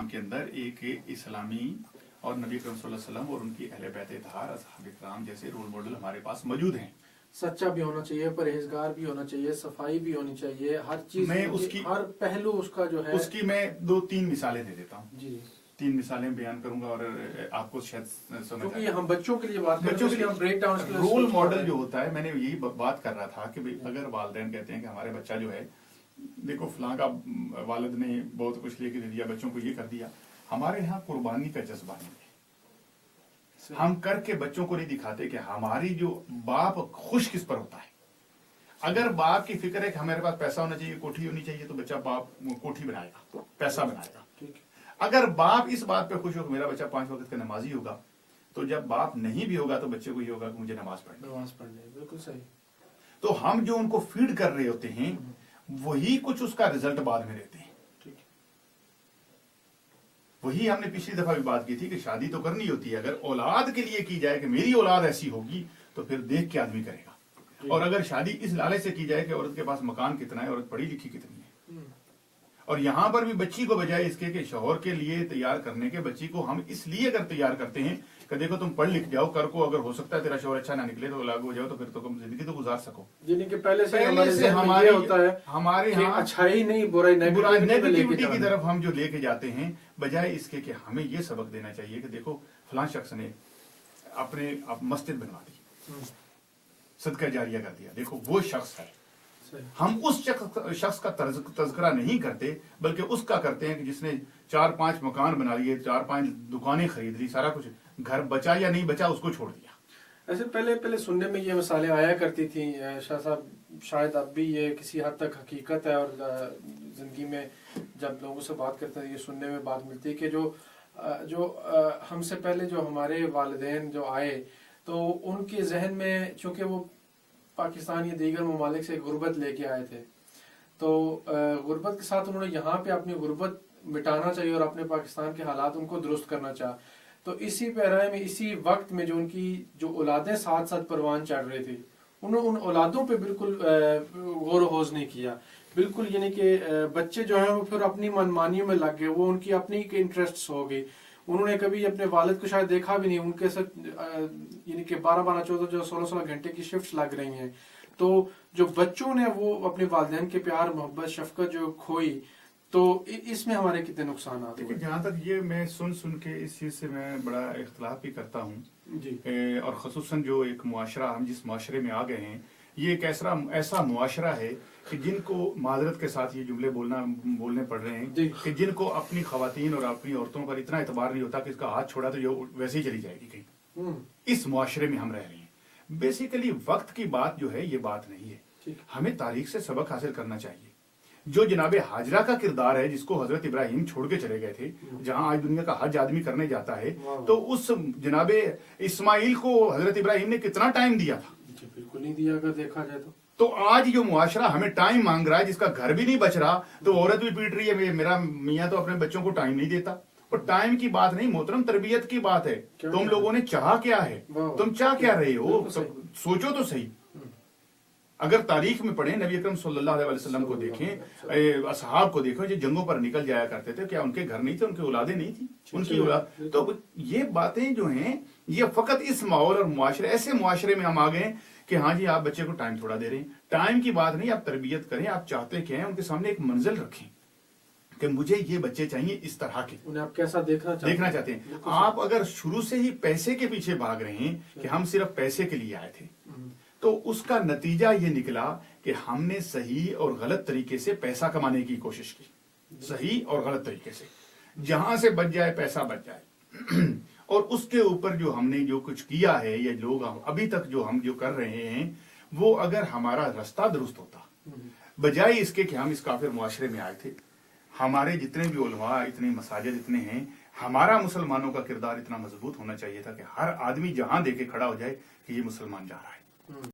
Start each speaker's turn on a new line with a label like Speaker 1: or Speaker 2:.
Speaker 1: इस्लाम के अंदर एक इस्लामी और नबी अकरम सल्लल्लाहु अलैहि वसल्लम और उनकी अहले बैत इत्हार असहाब इकराम जैसे रोल मॉडल हमारे पास मौजूद हैं।
Speaker 2: सच्चा भी होना चाहिए, परहेजगार भी होना चाहिए, सफाई भी होनी चाहिए, हर चीज
Speaker 1: मैं उसकी
Speaker 2: हर पहलू उसका जो है
Speaker 1: उसकी मैं 2-3 मिसालें दे देता हूँ।
Speaker 2: जी
Speaker 1: 3 मिसालें बयान करूंगा और आपको शायद समझ
Speaker 2: क्योंकि हम बच्चों के लिए बात कर
Speaker 1: बच्चों के लिए
Speaker 2: हम ब्रेक डाउन
Speaker 1: रोल मॉडल जो होता है, मैंने यही बात कर रहा था कि भाई अगर वालिदैन कहते हैं कि हमारे बच्चा जो है, देखो फलां का वालिद ने बहुत कुछ लेके दे दिया, बच्चों को ये कर दिया, हमारे यहाँ कुर्बानी का जज्बा नहीं है। हम करके बच्चों को नहीं दिखाते कि हमारी जो बाप खुश किस पर होता है। अगर बाप की फिक्र है कि हमारे पास पैसा होना चाहिए, कोठी होनी चाहिए, तो बच्चा बाप कोठी बनाएगा, पैसा बनाएगा।
Speaker 2: ठीक है।
Speaker 1: अगर बाप इस बात पे खुश हो कि मेरा बच्चा 5 वक्त का नमाजी होगा, तो जब बाप नहीं भी होगा तो बच्चे को ये होगा कि मुझे नमाज पढ़नी।
Speaker 2: बिल्कुल सही।
Speaker 1: तो हम जो उनको फीड कर रहे होते हैं वही कुछ उसका रिजल्ट बाद में देते हैं।
Speaker 2: ठीक है।
Speaker 1: वही हमने पिछली दफा भी बात की थी कि शादी तो करनी होती है, अगर औलाद के लिए की जाए कि मेरी औलाद ऐसी होगी, तो फिर देख के आदमी करेगा। और अगर शादी इस लालच से की जाए कि औरत के पास मकान कितना है, औरत पढ़ी लिखी कितनी है, और यहां पर भी बच्ची को बजाय इसके कि शौहर के लिए तैयार करने के, बच्ची को हम इसलिए अगर तैयार करते हैं कि देखो तुम पढ़ लिख जाओ, कर को, अगर हो सकता है तेरा शौहर अच्छा ना निकले तो लागू हो जाओ, तो फिर तो तुम जिंदगी तो गुजार सको।
Speaker 2: जिन्हें कि पहले से
Speaker 1: हमारे
Speaker 2: होता है
Speaker 1: हमारे यहाँ
Speaker 2: अच्छाई नहीं बुराई
Speaker 1: नेगेटिविटी की तरफ हम जो लेके जाते हैं, बजाय इसके कि हमें ये सबक देना चाहिए कि देखो फलां शख्स ने अपने मस्जिद बनवा दी, सदका जारिया कर दिया, देखो वो शख्स है। हम उस शख्स का तज़किरा नहीं करते, बल्कि उसका करते हैं कि जिसने 4-5 मकान बना लिए, 4-5 दुकानें खरीद ली, सारा कुछ, घर बचा या नहीं बचा उसको छोड़ दिया।
Speaker 2: ऐसे पहले सुनने में ये मिसालें आया करती थी शाह साहब, शायद अब भी ये किसी हद तक हकीकत है, और जिंदगी में जब लोगों से बात करते हैं ये सुनने में बात मिलती है कि जो हमसे पहले जो हमारे वालिदैन जो आए, तो उनके जहन में, चूंकि वो पाकिस्तान या दीगर ममालिक से गुर्बत लेके आए थे, तो गुर्बत के साथ उन्होंने यहाँ पे अपनी गुर्बत मिटाना चाहिए और अपने पाकिस्तान के हालात उनको दुरुस्त करना चाहा। तो इसी पैराए में, इसी वक्त में जो उनकी जो औलादें साथ साथ परवान चढ़ रही थी, उन्होंने उन औलादों पे बिल्कुल गौर होज नहीं किया, बिल्कुल, यानी कि बच्चे जो हैं वो फिर अपनी मनमानियों में लग गए, वो उनकी अपनी के इंटरेस्ट हो गई। उन्होंने कभी अपने वालिद को शायद देखा भी नहीं, उनके साथ यानी कि 12-12, 14 16 घंटे की शिफ्ट लग रही हैं। तो जो बच्चों ने वो अपने वालिदैन के प्यार मोहब्बत शफकत जो खोई, तो इसमें हमारे कितने नुकसान आते हैं।
Speaker 1: जहाँ तक ये मैं सुन के इस चीज से मैं बड़ा इख्तलाफ भी करता हूँ
Speaker 2: जी,
Speaker 1: और खसूसन जो एक मुआशरा, हम जिस मुआशरे में आ गए हैं, ये एक ऐसा मुआशरा है कि जिनको माजरत के साथ ये जुमले बोलने पड़ रहे हैं कि जिनको अपनी खवातीन और अपनी औरतों पर इतना एतबार नहीं होता कि इसका हाथ छोड़ा तो ये वैसे ही चली जाएगी कहीं। इस मुआशरे में हम रह रहे हैं। बेसिकली वक्त की बात जो है ये बात नहीं है, हमें तारीख से सबक हासिल करना चाहिए। जो जनाबे हाजरा का किरदार है, जिसको हजरत इब्राहिम छोड़ के चले गए थे, जहां आज दुनिया का हज आदमी करने जाता है, तो उस जनाबे इस्माइल को हजरत इब्राहिम ने कितना टाइम दिया था?
Speaker 2: बिल्कुल नहीं दिया अगर देखा जाए
Speaker 1: तो आज जो मुआशरा हमें टाइम मांग रहा है, जिसका घर भी नहीं बच रहा, तो औरत भी पीट रही है, मेरा मियाँ तो अपने बच्चों को टाइम नहीं देता। और टाइम की बात नहीं मोहतरम, तरबियत की बात है। तुम लोगों ने चाह क्या है, तुम चाह क्या रहे हो, सोचो तो सही। अगर तारीख में पढ़ें, नबी अकरम सल्लल्लाहु अलैहि वसल्लम को देखें, असहाब को देखो, जो जंगों पर निकल जाया करते थे, क्या उनके घर नहीं थे, उनकी औलादें नहीं थी, उनकी औलाद। तो ये बातें जो हैं, ये फकत इस माहौल और मुआशरे, ऐसे मुआशरे में हम आ गए कि हाँ जी आप बच्चे को टाइम थोड़ा दे रहे हैं। टाइम की बात नहीं, आप तरबियत करें, आप चाहते क्या हैं, उनके सामने एक मंजिल रखें कि मुझे ये बच्चे चाहिए इस तरह के,
Speaker 2: उन्हें आप कैसा देखना
Speaker 1: चाहते हैं। आप अगर शुरू से ही पैसे के पीछे भाग रहे हैं कि हम सिर्फ पैसे के लिए आए थे, तो उसका नतीजा ये निकला कि हमने सही और गलत तरीके से पैसा कमाने की कोशिश की, सही और गलत तरीके से, जहां से बच जाए पैसा बच जाए। और उसके ऊपर जो हमने जो कुछ किया है, या लोग अभी तक जो हम जो कर रहे हैं, वो अगर हमारा रास्ता दुरुस्त होता, बजाय इसके कि हम इस काफिर मुआशरे में आए थे, हमारे जितने भी उलमा, इतने मसाजिद इतने हैं, हमारा मुसलमानों का किरदार इतना मजबूत होना चाहिए था कि हर आदमी जहां देखे खड़ा हो जाए कि ये मुसलमान जा रहा है।